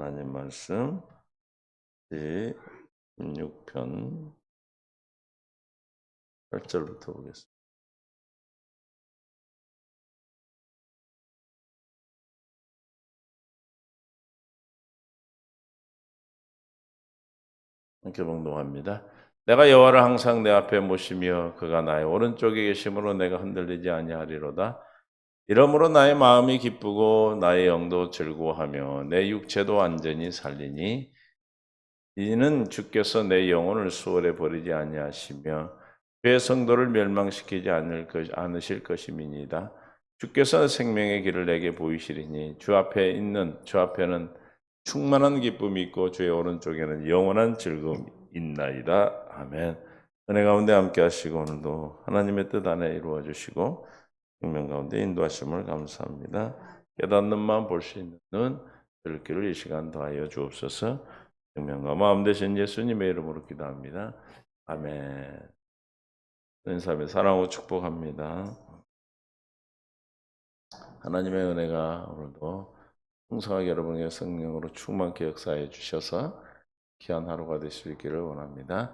하나님 말씀 제 16편 8절부터 보겠습니다. 함께 봉독합니다. 내가 여호와를 항상 내 앞에 모시며 그가 나의 오른쪽에 계심으로 내가 흔들리지 아니하리로다. 이러므로 나의 마음이 기쁘고 나의 영도 즐거워하며 내 육체도 완전히 살리니 이는 주께서 내 영혼을 수월에 버리지 아니하시며 그의 성도를 멸망시키지 않으실 것임이니이다. 주께서 생명의 길을 내게 보이시리니 주 앞에는 충만한 기쁨이 있고 주의 오른쪽에는 영원한 즐거움이 있나이다. 아멘. 은혜 가운데 함께 하시고 오늘도 하나님의 뜻 안에 이루어 주시고 생명 가운데 인도하심을 감사합니다. 깨닫는 마음 볼 수 있는 눈 들을 길을 이 시간 더하여 주옵소서. 생명과 마음 되신 예수님의 이름으로 기도합니다. 아멘. 은사의 사랑으로 축복합니다. 하나님의 은혜가 오늘도 풍성하게 여러분의 성령으로 충만케 역사해 주셔서 귀한 하루가 될 수 있기를 원합니다.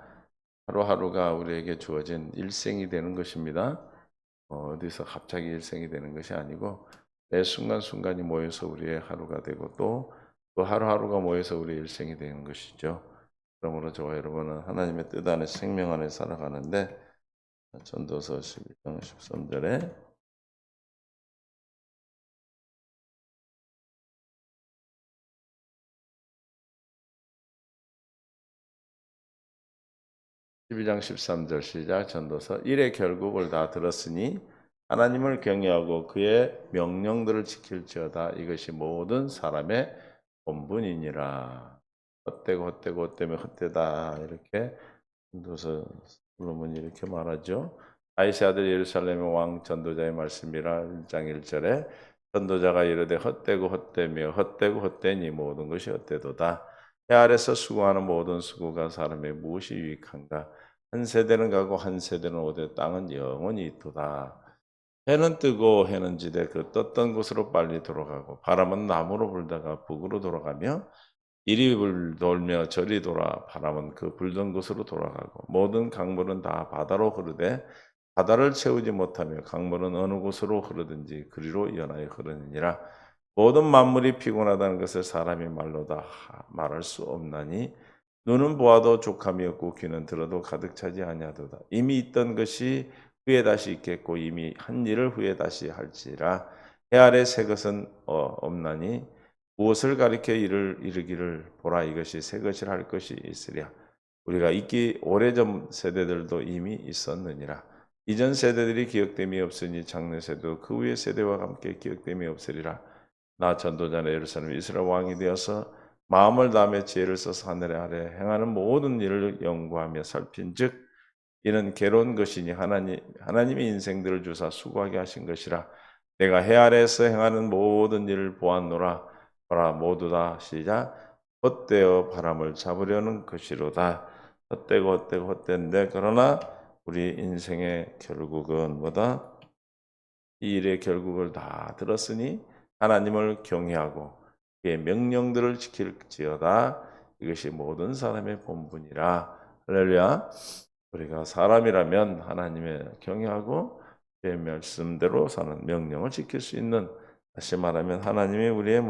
하루하루가 우리에게 주어진 일생이 되는 것입니다. 어디서 갑자기 일생이 되는 것이 아니고 매 순간순간이 모여서 우리의 하루가 되고 또 하루하루가 모여서 우리의 일생이 되는 것이죠. 그러므로 저와 여러분은 하나님의 뜻 안에 생명 안에 살아가는데 전도서 11장 13절에 12장 13절 시작. 전도서 일의 결국을 다 들었으니 하나님을 경외하고 그의 명령들을 지킬지어다. 이것이 모든 사람의 본분이니라. 헛되면 헛되다. 이렇게 전도서 솔로몬이 이렇게 말하죠. 다윗의 아들 예루살렘의 왕 전도자의 말씀이라 1장 1절에 전도자가 이르되 헛되고 헛되니 모든 것이 헛되도다. 해 아래서 수고하는 모든 수고가 사람의 무엇이 유익한가? 한 세대는 가고 한 세대는 오되 땅은 영원히 있도다. 해는 뜨고 해는 지되 그 떴던 곳으로 빨리 돌아가고 바람은 남으로 불다가 북으로 돌아가며 이리 돌며 저리 돌아 바람은 그 불던 곳으로 돌아가고 모든 강물은 다 바다로 흐르되 바다를 채우지 못하며 강물은 어느 곳으로 흐르든지 그리로 연하여 흐르느니라. 모든 만물이 피곤하다는 것을 사람이 말로 다 말할 수 없나니 눈은 보아도 족함이 없고 귀는 들어도 가득 차지 아니하도다. 이미 있던 것이 후에 다시 있겠고 이미 한 일을 후에 다시 할지라. 해 아래 새 것은 없나니 무엇을 가리켜 이르기를 보라 이것이 새 것이라 할 것이 있으랴. 우리가 있기 오래전 세대들도 이미 있었느니라. 이전 세대들이 기억됨이 없으니 장래 세대도 그 후의 세대와 함께 기억됨이 없으리라. 나 전도자는 예루살렘 이스라엘 왕이 되어서 마음을 다하며 지혜를 써서 하늘에 아래 행하는 모든 일을 연구하며 살핀즉 이는 괴로운 것이니 하나님의 인생들을 주사 수고하게 하신 것이라. 내가 해 아래에서 행하는 모든 일을 보았노라. 보라 모두 다 시작 헛되어 바람을 잡으려는 것이로다. 헛된데 그러나 우리 인생의 결국은 뭐다? 이 일의 결국을 다 들었으니 하나님을 경외하고 그의 명령들을 지킬지어다. 이것이 모든 사람의 본분이라. 할렐루야. 우리가 사람이라면 하나님의 경외하고 그의 말씀대로 사는 명령을 지킬 수 있는, 다시 말하면 하나님이 우리의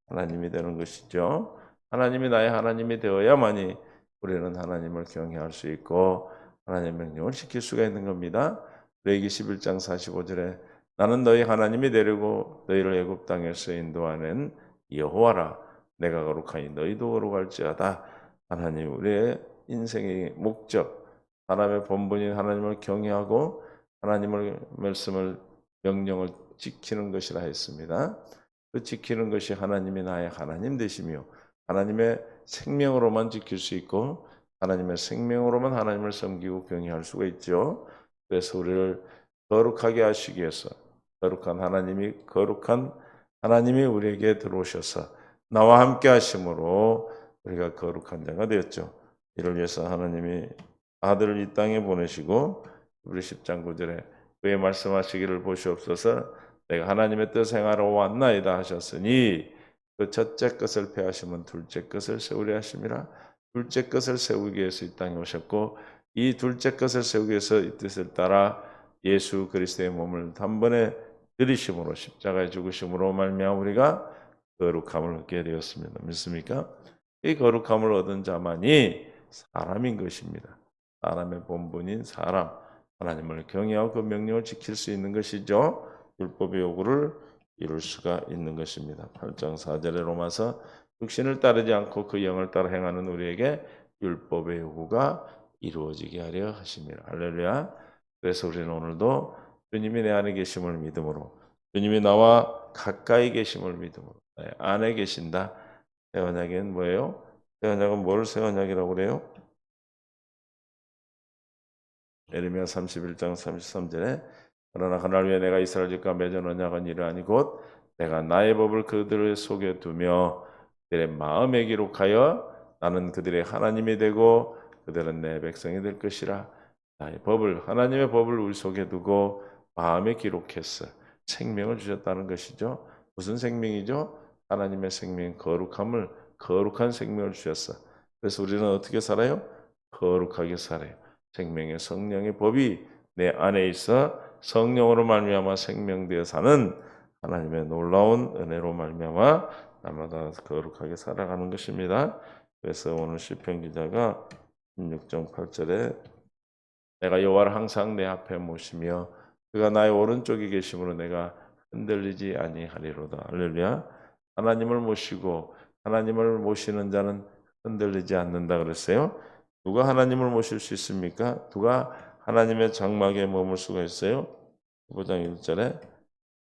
하나님이 되는 것이죠. 하나님이 나의 하나님이 되어야만이 우리는 하나님을 경외할 수 있고 하나님의 명령을 지킬 수가 있는 겁니다. 레위기 11장 45절에 나는 너희 하나님이 되려고 너희를 애굽 땅에서 인도하는 여호와라. 내가 거룩하니 너희도 거룩할지어다. 하나님 우리의 인생의 목적, 사람의 본분인 하나님을 경외하고 하나님의 말씀을 명령을 지키는 것이라 했습니다. 그 지키는 것이 하나님이 나의 하나님 되시며 하나님의 생명으로만 지킬 수 있고 하나님의 생명으로만 하나님을 섬기고 경외할 수가 있죠. 그래서 우리를 거룩하게 하시기 위해서 거룩한 하나님이 우리에게 들어오셔서 나와 함께 하심으로 우리가 거룩한 자가 되었죠. 이를 위해서 하나님이 아들을 이 땅에 보내시고 우리 10장 9절에 그의 말씀하시기를 보시옵소서 내가 하나님의 뜻 행하러 왔나이다 하셨으니 그 첫째 것을 폐하시면 둘째 것을 세우려 하심이라. 둘째 것을 세우기 위해서 이 땅에 오셨고 이 둘째 것을 세우기 위해서 이 뜻을 따라 예수 그리스도의 몸을 단번에 들이심으로 십자가에 죽으심으로 말미암아 우리가 거룩함을 얻게 되었습니다. 믿습니까? 이 거룩함을 얻은 자만이 사람인 것입니다. 사람의 본분인 사람, 하나님을 경외하고 그 명령을 지킬 수 있는 것이죠. 율법의 요구를 이룰 수가 있는 것입니다. 8장 4절의 로마서 육신을 따르지 않고 그 영을 따라 행하는 우리에게 율법의 요구가 이루어지게 하려 하심이라. 할렐루야. 그래서 우리는 오늘도 주님이 내 안에 계심을 믿음으로 주님이 나와 가까이 계심을 믿음으로 내 안에 계신다. 새 언약은 뭐예요? 새 언약은 뭐를 새 언약이라고 그래요? 예레미야 31장 33절에 그러나 그날 위에 내가 이스라엘 집과 맺은 언약은 이러하니 곧 내가 나의 법을 그들의 속에 두며 그들의 마음에 기록하여 나는 그들의 하나님이 되고 그들은 내 백성이 될 것이라. 나의 법을 하나님의 법을 우리 속에 두고 마음에 기록했어. 생명을 주셨다는 것이죠. 무슨 생명이죠? 하나님의 생명, 거룩한 생명을 주셨어. 그래서 우리는 어떻게 살아요? 거룩하게 살아요. 생명의 성령의 법이 내 안에 있어 성령으로 말미암아 생명되어 사는 하나님의 놀라운 은혜로 말미암아 날마다 거룩하게 살아가는 것입니다. 그래서 오늘 시편 기자가 16장 8절에 내가 여호와를 항상 내 앞에 모시며 그가 나의 오른쪽에 계심으로 내가 흔들리지 아니하리로다. 할렐루야. 하나님을 모시고 하나님을 모시는 자는 흔들리지 않는다 그랬어요. 누가 하나님을 모실 수 있습니까? 누가 하나님의 장막에 머물 수가 있어요? 5장 1절에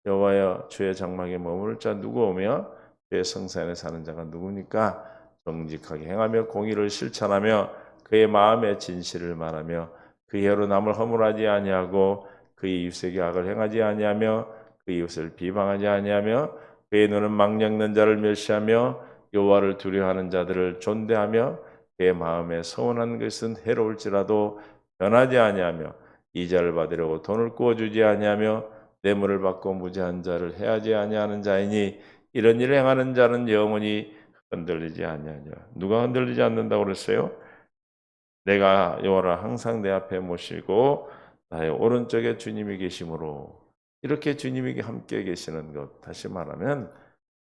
여호와여 주의 장막에 머물 자 누구 오며 주의 성산에 사는 자가 누구니까? 정직하게 행하며 공의를 실천하며 그의 마음의 진실을 말하며 그의 혀로 남을 허물하지 아니하고 그의 이웃에게 악을 행하지 아니하며 그의 이웃을 비방하지 아니하며 그의 눈은 망령는 자를 멸시하며 여호와를 두려워하는 자들을 존대하며 그의 마음에 서운한 것은 해로울지라도 변하지 아니하며 이자를 받으려고 돈을 구워주지 아니하며 뇌물을 받고 무죄한 자를 해하지 아니하는 자이니 이런 일을 행하는 자는 영원히 흔들리지 아니하냐. 누가 흔들리지 않는다고 그랬어요? 내가 여호와를 항상 내 앞에 모시고 나의 오른쪽에 주님이 계심으로 이렇게 주님이 함께 계시는 것. 다시 말하면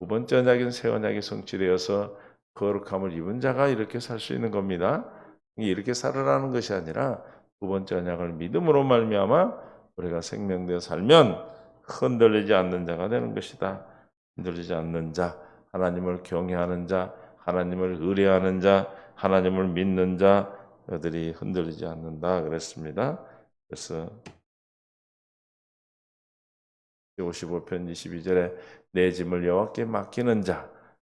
두 번째 언약인 새 언약이 성취되어서 거룩함을 입은 자가 이렇게 살 수 있는 겁니다. 이렇게 살으라는 것이 아니라 두 번째 언약을 믿음으로 말미암아 우리가 생명되어 살면 흔들리지 않는 자가 되는 것이다. 흔들리지 않는 자, 하나님을 경외하는 자, 하나님을 의뢰하는 자, 하나님을 믿는 자, 그들이 흔들리지 않는다 그랬습니다. 그래서 55편 22절에 내 짐을 여호와께 맡기는 자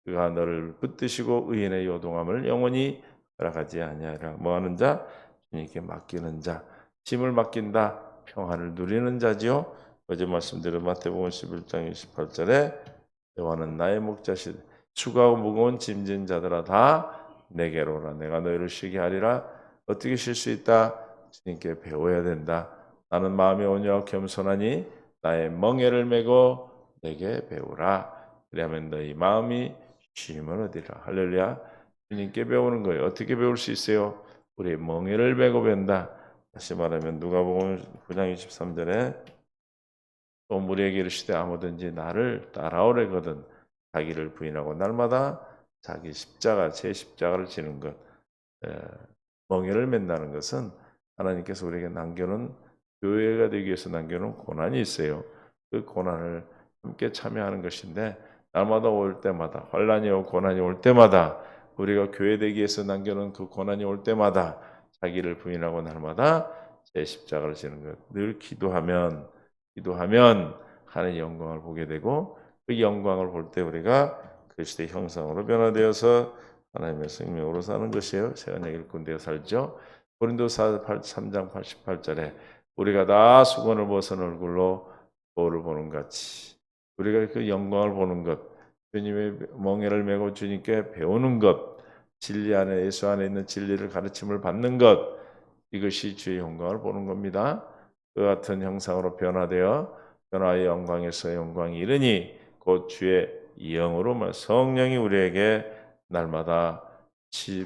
그가 너를 붙드시고 의인의 요동함을 영원히 허락하지 아니하리라. 뭐하는 자? 주님께 맡기는 자. 짐을 맡긴다. 평안을 누리는 자지요. 어제 말씀드린 마태복음 11장 28절에 여호와는 나의 목자시 수고하고 무거운 짐진 자들아 다 내게로 오라. 내가 너희를 쉬게 하리라. 어떻게 쉴 수 있다? 주님께 배워야 된다. 나는 마음이 온유하고 겸손하니 나의 멍에를 메고 내게 배우라. 그리하면 너희 마음이 쉼을 얻으리라. 할렐루야. 주님께 배우는 거예요. 어떻게 배울 수 있어요? 우리 멍에를 메고 벤다. 다시 말하면 누가복음 9장 23절에 또 무리에게 이르시되 아무든지 나를 따라오려거든 자기를 부인하고 날마다 자기 십자가 제 십자가를 지는 것. 멍에를 맨다는 것은 하나님께서 우리에게 남겨놓은 교회가 되기 위해서 남겨놓은 고난이 있어요. 그 고난을 함께 참여하는 것인데 날마다 올 때마다 환난이 오고 고난이 올 때마다 우리가 교회 되기 위해서 남겨놓은 그 고난이 올 때마다 자기를 부인하고 날마다 제 십자가를 지는 것. 늘 기도하면 하나님의 영광을 보게 되고 그 영광을 볼 때 우리가 그리스도의 형상으로 변화되어서 하나님의 생명으로 사는 것이에요. 새 언약 일꾼되어 살죠. 고린도서 3장 88절에 우리가 다 수건을 벗은 얼굴로 거울을 보는 같이 우리가 그 영광을 보는 것, 주님의 멍에를 메고 주님께 배우는 것, 진리 안에 예수 안에 있는 진리를 가르침을 받는 것, 이것이 주의 영광을 보는 겁니다. 그 같은 형상으로 변화되어 변화의 영광에서 영광이 이르니 곧 주의 영으로 성령이 우리에게 날마다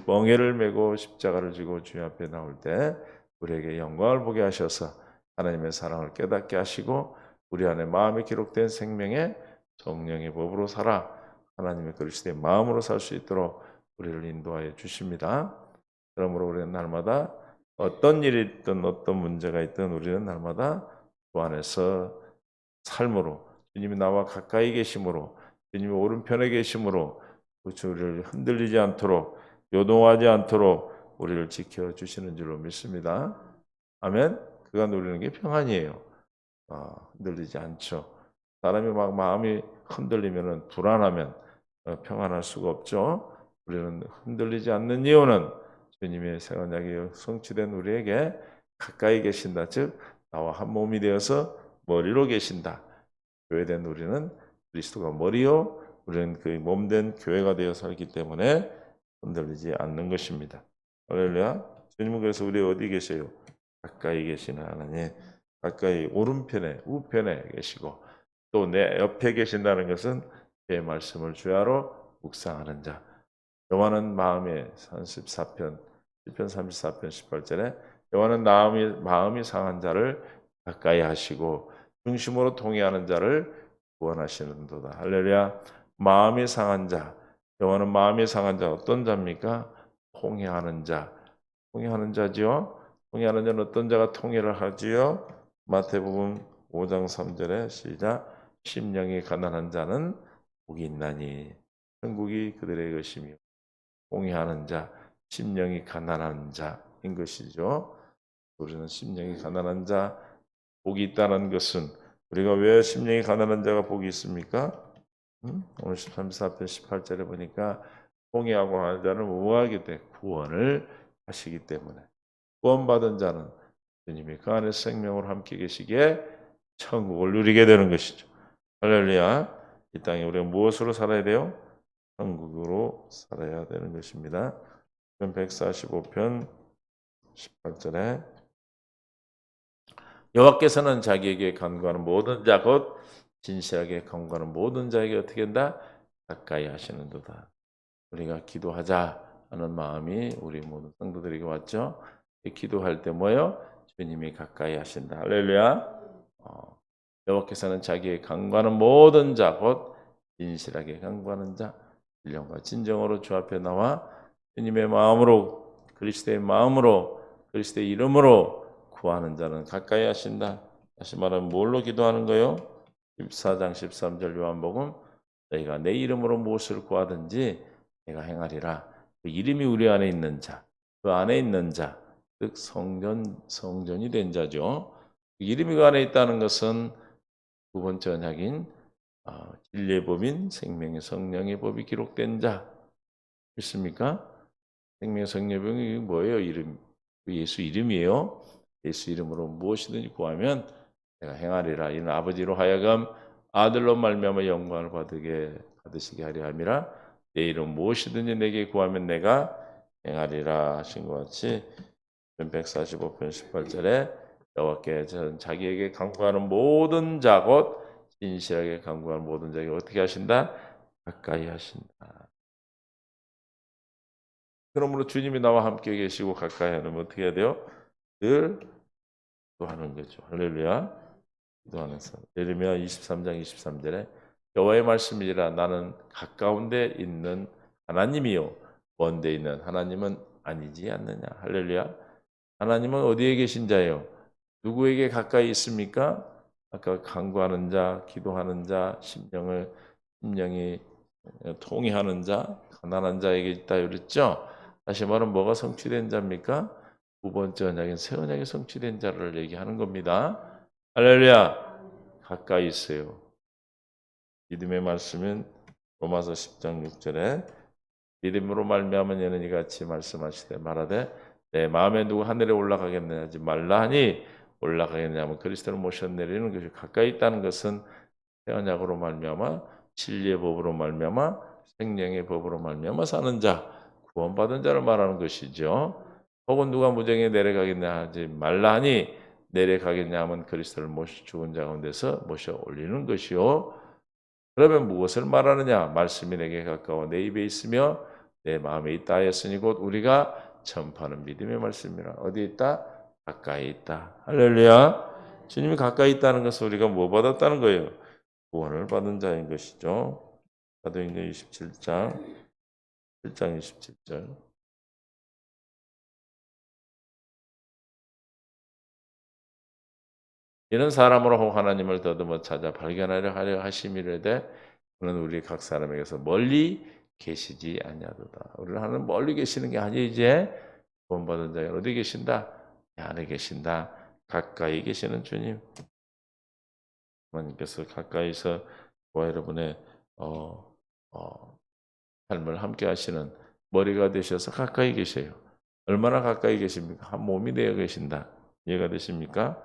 멍에를 메고 십자가를 지고 주님 앞에 나올 때 우리에게 영광을 보게 하셔서 하나님의 사랑을 깨닫게 하시고 우리 안에 마음에 기록된 생명의 성령의 법으로 살아 하나님의 그리스도의 마음으로 살 수 있도록 우리를 인도하여 주십니다. 그러므로 우리는 날마다 어떤 일이 있든 어떤 문제가 있든 우리는 날마다 주 안에서 삶으로 주님이 나와 가까이 계심으로 주님이 오른편에 계심으로 우리를 흔들리지 않도록 요동하지 않도록 우리를 지켜주시는 줄로 믿습니다. 아멘. 그가 누리는 게 평안이에요. 흔들리지 않죠. 사람이 막 마음이 흔들리면 불안하면 평안할 수가 없죠. 우리는 흔들리지 않는 이유는 주님의 생언약이 성취된 우리에게 가까이 계신다. 즉 나와 한 몸이 되어서 머리로 계신다. 교회된 우리는 그리스도가 머리요 우리는 그 몸된 교회가 되어 살기 때문에 흔들리지 않는 것입니다. 할렐루야. 주님은 그래서 우리 어디 계세요? 가까이 계시는 하나님, 가까이 오른편에 우편에 계시고 또 내 옆에 계신다는 것은 제 말씀을 주야로 묵상하는 자. 여호와는 마음에 34편 1편 34편 18절에 여호와는 마음이 상한 자를 가까이 하시고 중심으로 통회하는 자를 구원하시는도다. 할렐루야. 마음이 상한 자. 여호와는 마음이 상한 자 어떤 자입니까? 통회하는 자. 통회하는 자지요. 통회하는 자는 어떤 자가 통회를 하지요? 마태복음 5장 3절에 시작. 심령이 가난한 자는 복이 있나니 천국이 그들의 것이며 통회하는 자, 심령이 가난한 자인 것이죠. 우리는 심령이 가난한 자, 복이 있다는 것은 우리가 왜 심령이 가난한 자가 복이 있습니까? 오늘 34편 18절에 보니까 통회하고 하는 자는 무하게 돼 구원을 하시기 때문에 구원받은 자는 주님이 그 안에 생명으로 함께 계시기에 천국을 누리게 되는 것이죠. 할렐루야. 이 땅에 우리가 무엇으로 살아야 돼요? 천국으로 살아야 되는 것입니다. 145편 18절에 여호와께서는 자기에게 간구하는 모든 자 곧 진실하게 간구하는 모든 자에게 어떻게 한다? 가까이 하시는도다. 우리가 기도하자 하는 마음이 우리 모든 성도들에게 왔죠. 기도할 때 뭐예요? 주님이 가까이 하신다. 할렐루야. 여호와께서는 자기의 간구하는 모든 자 곧 진실하게 간구하는 자 신령과 진정으로 주 앞에 나와 주님의 마음으로 그리스도의 마음으로 그리스도의 이름으로 구하는 자는 가까이 하신다. 다시 말하면 뭘로 기도하는 거요? 14장 13절 요한복음 너희가 내 이름으로 무엇을 구하든지 내가 행하리라. 그 이름이 우리 안에 있는 자, 그 안에 있는 자, 즉 성전이 된 자죠. 그 이름이 그 안에 있다는 것은 두 번째 언약인 진리의 법인 생명의 성령의 법이 기록된 자 있습니까? 생명의 성령의 법이 뭐예요? 이름 예수 이름이에요. 예수 이름으로 무엇이든지 구하면 내가 행하리라. 이는 아버지로 하여금 아들로 말미암아 영광을 받으시게 하려 함이라. 내 이름 무엇이든지 내게 구하면 내가 행하리라 하신 것 같이 145편 18절에 여호와께 자기에게 간구하는 모든 자 곧 진실하게 간구하는 모든 자에게 어떻게 하신다? 가까이 하신다. 그러므로 주님이 나와 함께 계시고 가까이 하면 어떻게 해야 돼요? 늘 기도하는 거죠. 할렐루야. 기도하는 사람. 예레미야 23장 23절에 여호와의 말씀이라 나는 가까운데 있는 하나님이요 먼데 있는 하나님은 아니지 않느냐. 할렐루야. 하나님은 어디에 계신 자예요? 누구에게 가까이 있습니까? 아까 간구하는 자, 기도하는 자, 심령이 통회하는 자, 가난한 자에게 있다 그랬죠? 다시 말하면 뭐가 성취된 자입니까? 두 번째 언약인 새 언약이 성취된 자를 얘기하는 겁니다. 할렐루야. 가까이 있어요. 믿음의 말씀은 로마서 10장 6절에 믿음으로 말미암은 얘는 이같이 말씀하시되 말하되 내 마음에 누구 하늘에 올라가겠느냐 하지 말라 하니 올라가겠느냐 하면 그리스도를 모셔 내리는 것이 가까이 있다는 것은 새 언약으로 말미암아 진리의 법으로 말미암아 생명의 법으로 말미암아 사는 자 구원받은 자를 말하는 것이죠. 혹은 누가 무정에 내려가겠냐 하지 말라 하니 내려가겠냐 하면 그리스도를 죽은 자 가운데서 모셔 올리는 것이요. 그러면 무엇을 말하느냐? 말씀이 내게 가까워 내 입에 있으며 내 마음에 있다 하였으니 곧 우리가 전파하는 믿음의 말씀이라. 어디 있다? 가까이 있다. 할렐루야. 주님이 가까이 있다는 것은 우리가 뭐 받았다는 거예요? 구원을 받은 자인 것이죠. 사도행전 27장 7장 27절. 이런 사람으로 하나님을 더듬어 찾아 발견하려 하려 하심이라되 그는 우리 각 사람에게서 멀리 계시지 아니하도다. 우리는 하나님 멀리 계시는 게 아니에요. 이제 구원받은 자가 어디 계신다? 내 안에 계신다. 가까이 계시는 주님. 하나님께서 가까이서 저와 여러분의 어, 삶을 함께 하시는 머리가 되셔서 가까이 계셔요. 얼마나 가까이 계십니까? 한 몸이 되어 계신다. 이해가 되십니까?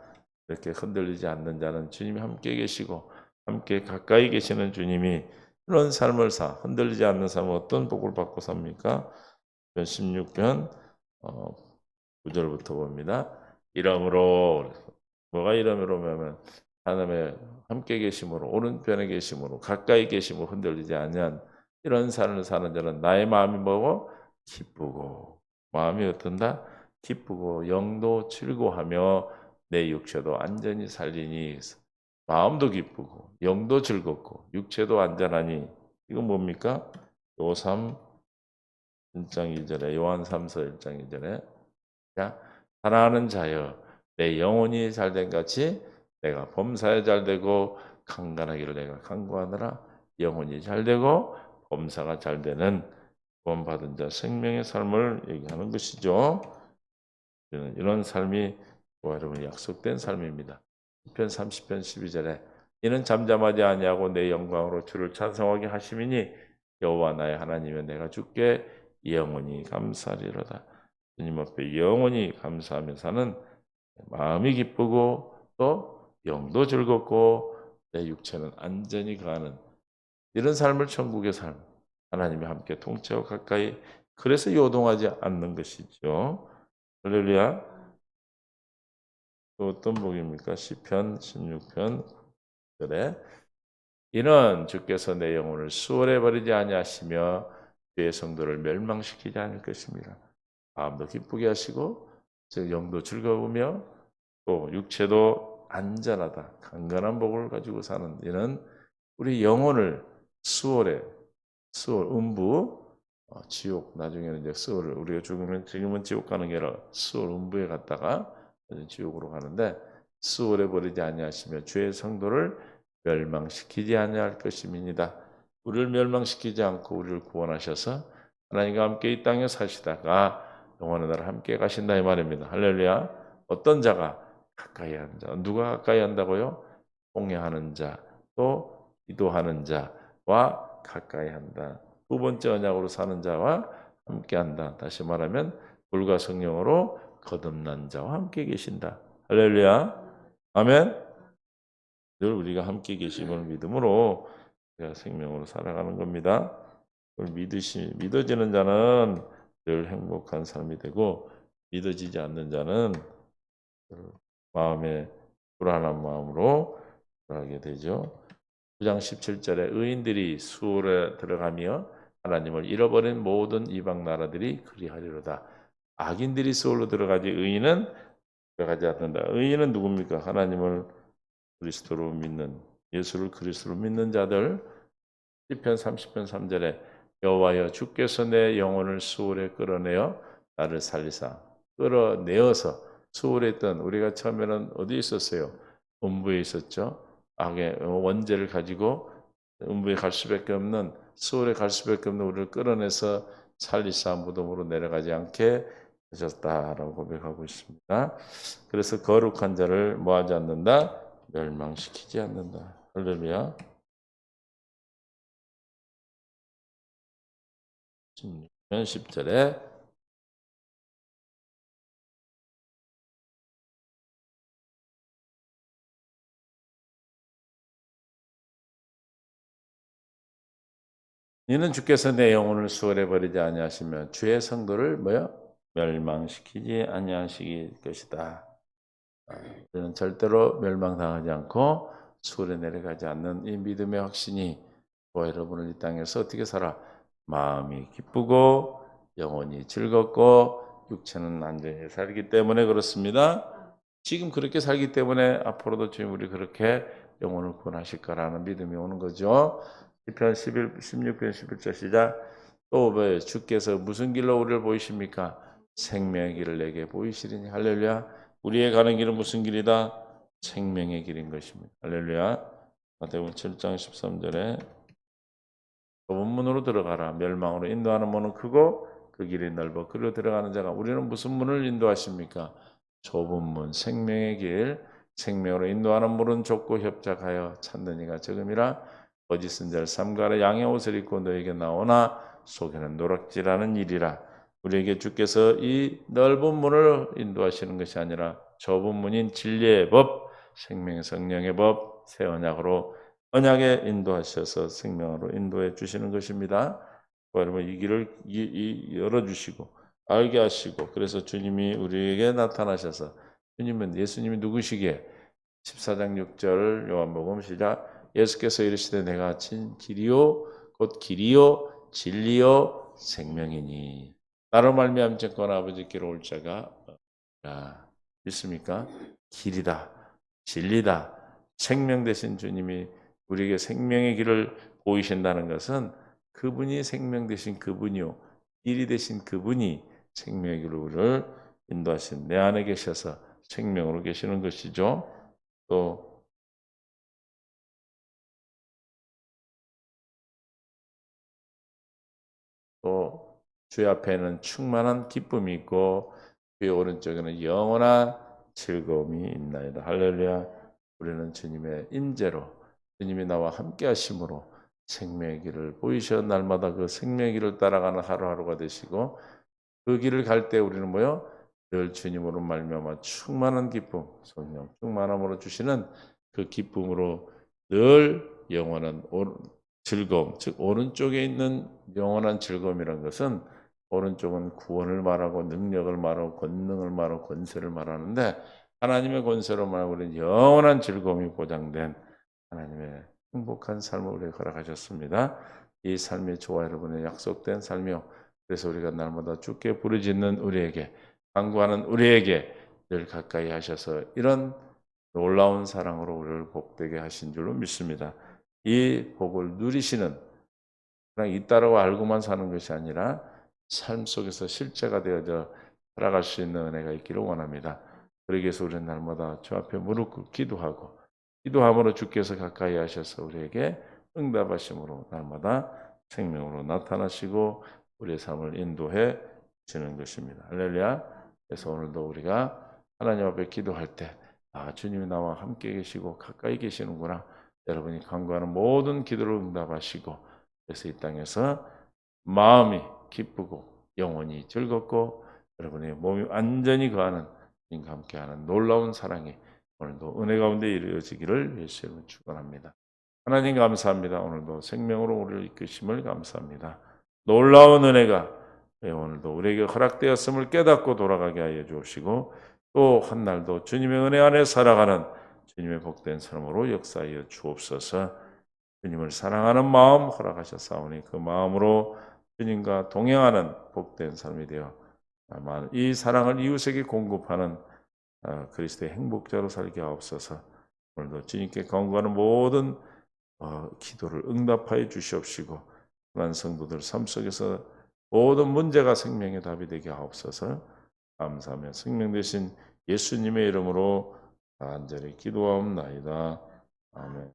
이렇게 흔들리지 않는 자는 주님이 함께 계시고 함께 가까이 계시는 주님이 그런 삶을 흔들리지 않는 삶은 어떤 복을 받고 삽니까? 16편 9절부터 봅니다. 이러므로 뭐가 이러므로면 하나님의 함께 계심으로 오른편에 계심으로 가까이 계심으로 흔들리지 않는 이런 삶을 사는 자는 나의 마음이 뭐고 기쁘고 마음이 어떤다? 기쁘고 영도 즐거워하며 내 육체도 안전히 살리니 마음도 기쁘고 영도 즐겁고 육체도 안전하니 이건 뭡니까? 요삼 1장 2절에 요한 3서 1장 2절에 자 사랑하는 자여 내 영혼이 잘된 같이 내가 범사에 잘되고 강건하기를 내가 간구하느라 영혼이 잘되고 범사가 잘되는 구원받은 자 생명의 삶을 얘기하는 것이죠. 이런 삶이 여러분 약속된 삶입니다. 편 30편 12절에 이는 잠잠하지 아니하고 내 영광으로 주를 찬송하게 하심이니 여호와 나의 하나님이여 내가 주께 영원히 감사하리로다. 주님 앞에 영원히 감사하며 사는 마음이 기쁘고 또 영도 즐겁고 내 육체는 안전히 가는 이런 삶을 천국의 삶 하나님이 함께 통치하고 가까이 그래서 요동하지 않는 것이죠. 할렐루야. 또 어떤 복입니까? 시편 16편 그래 이는 주께서 내 영혼을 수월해 버리지 아니하시며 주의 성도를 멸망시키지 않을 것입니다. 마음도 기쁘게 하시고 영도 즐거우며 또 육체도 안전하다. 강건한 복을 가지고 사는 이는 우리 영혼을 수월 음부 지옥 나중에는 이제 수월을 우리가 죽으면 지금은 지옥 가는 게 아니라 수월 음부에 갔다가 지옥으로 가는데 수월해 버리지 아니하시며 주의 성도를 멸망시키지 아니할 것임이니이다. 우리를 멸망시키지 않고 우리를 구원하셔서 하나님과 함께 이 땅에 사시다가 영원한 나라 함께 가신다 이 말입니다. 할렐루야. 어떤 자가 가까이 하는 자. 누가 가까이 한다고요? 공경하는 자, 또 기도하는 자와 가까이 한다. 두 번째 언약으로 사는 자와 함께 한다. 다시 말하면 불과 성령으로 거듭난 자와 함께 계신다. 할렐루야. 아멘. 늘 우리가 함께 계심을 믿음으로 우리가 생명으로 살아가는 겁니다. 믿어지는 자는 늘 행복한 삶이 되고 믿어지지 않는 자는 마음에 불안한 마음으로 살아가게 되죠. 9장 17절에 의인들이 수월에 들어가며 하나님을 잃어버린 모든 이방 나라들이 그리하리로다. 악인들이 수월로 들어가지 의인은 들어가지 않는다. 의인은 누굽니까? 하나님을 그리스도로 믿는 예수를 그리스도로 믿는 자들. 시편 30편 3절에 여호와여 주께서 내 영혼을 수월에 끌어내어 나를 살리사 끌어내어서 수월했던 우리가 처음에는 어디 있었어요? 음부에 있었죠. 악의 원죄를 가지고 음부에 갈 수밖에 없는 수월에 갈 수밖에 없는 우리를 끌어내서 살리사 무덤으로 내려가지 않게 하셨다라고 고백하고 있습니다. 그래서 거룩한 자를 뭐하지 않는다? 멸망시키지 않는다. 할렐루야. 16편 10절에 이는 주께서 내 영혼을 수월해 버리지 아니하시며 주의 성도를 뭐요? 멸망시키지 아니하시길 것이다. 저는 절대로 멸망당하지 않고 수월에 내려가지 않는 이 믿음의 확신이 저와 여러분을 이 땅에서 어떻게 살아? 마음이 기쁘고 영혼이 즐겁고 육체는 안전히 살기 때문에 그렇습니다. 지금 그렇게 살기 때문에 앞으로도 주님 우리 그렇게 영혼을 구원하실 거라는 믿음이 오는 거죠. 시편 16편 11절 시작. 또 왜 주께서 무슨 길로 우리를 보이십니까? 생명의 길을 내게 보이시리니. 할렐루야. 우리의 가는 길은 무슨 길이다? 생명의 길인 것입니다. 할렐루야. 마태복음 7장 13절에 좁은 문으로 들어가라. 멸망으로 인도하는 문은 크고 그 길이 넓어 그리로 들어가는 자가. 우리는 무슨 문을 인도하십니까? 좁은 문, 생명의 길. 생명으로 인도하는 문은 좁고 협착하여 찾는 이가 적음이라. 거짓은 자를 삼가라. 양의 옷을 입고 너에게 나오나 속에는 노략질하는 일이라. 우리에게 주께서 이 넓은 문을 인도하시는 것이 아니라 좁은 문인 진리의 법, 생명의 성령의 법, 새 언약으로 언약에 인도하셔서 생명으로 인도해 주시는 것입니다. 여러분 이 길을 열어주시고 알게 하시고, 그래서 주님이 우리에게 나타나셔서, 예수님이 누구시기에? 14장 6절 요한복음 시작. 예수께서 이르시되 내가 길이요 곧 길이요 진리요 생명이니 나로 말미암 증권 아버지께로 올 자가 없다. 믿습니까? 길이다, 진리다, 생명 되신 주님이 우리에게 생명의 길을 보이신다는 것은 그분이 생명 되신 그분이요 길이 되신 그분이 생명의 길을 우리를 인도하신 내 안에 계셔서 생명으로 계시는 것이죠. 또 주의 앞에는 충만한 기쁨이 있고 주의 오른쪽에는 영원한 즐거움이 있나이다. 할렐루야. 우리는 주님의 임재로, 주님이 나와 함께 하심으로 생명의 길을 보이셔 날마다 그 생명의 길을 따라가는 하루하루가 되시고, 그 길을 갈 때 우리는 뭐요? 늘 주님으로 말미암아 충만한 기쁨, 성령 충만함으로 주시는 그 기쁨으로 늘 영원한 즐거움, 즉 오른쪽에 있는 영원한 즐거움이란 것은, 오른쪽은 구원을 말하고 능력을 말하고 권능을 말하고 권세를 말하는데, 하나님의 권세로 말하고 우리는 영원한 즐거움이 보장된 하나님의 행복한 삶을 우리에게 허락하셨습니다. 이 삶이 저와 여러분의 약속된 삶이요, 그래서 우리가 날마다 주께 부르짖는 우리에게, 간구하는 우리에게 늘 가까이 하셔서 이런 놀라운 사랑으로 우리를 복되게 하신 줄로 믿습니다. 이 복을 누리시는, 그냥 있다라고 알고만 사는 것이 아니라 삶 속에서 실제가 되어져 살아갈 수 있는 은혜가 있기를 원합니다. 그러기 위해서 우리는 날마다 주 앞에 무릎 꿇고 기도하고, 기도함으로 주께서 가까이 하셔서 우리에게 응답하심으로 날마다 생명으로 나타나시고 우리의 삶을 인도해 주시는 것입니다. 할렐루야. 그래서 오늘도 우리가 하나님 앞에 기도할 때, 주님이 나와 함께 계시고 가까이 계시는구나. 여러분이 간구하는 모든 기도를 응답하시고, 그래서 이 땅에서 마음이 기쁘고 영혼이 즐겁고 여러분의 몸이 완전히 거하는 주님과 함께하는 놀라운 사랑이 오늘도 은혜 가운데 이루어지기를 예수님을 축원합니다. 하나님 감사합니다. 오늘도 생명으로 우리를 이끄심을 감사합니다. 놀라운 은혜가 오늘도 우리에게 허락되었음을 깨닫고 돌아가게 하여 주옵시고, 또 한날도 주님의 은혜 안에 살아가는 주님의 복된 삶으로 역사하여 주옵소서. 주님을 사랑하는 마음 허락하셨사오니 그 마음으로 주님과 동행하는 복된 삶이 되어 이 사랑을 이웃에게 공급하는 그리스도의 행복자로 살게 하옵소서. 오늘도 주님께 간구하는 모든 기도를 응답하여 주시옵시고, 그런 성도들 삶 속에서 모든 문제가 생명의 답이 되게 하옵소서. 감사하며 생명 되신 예수님의 이름으로 간절히 기도하옵나이다. 아멘.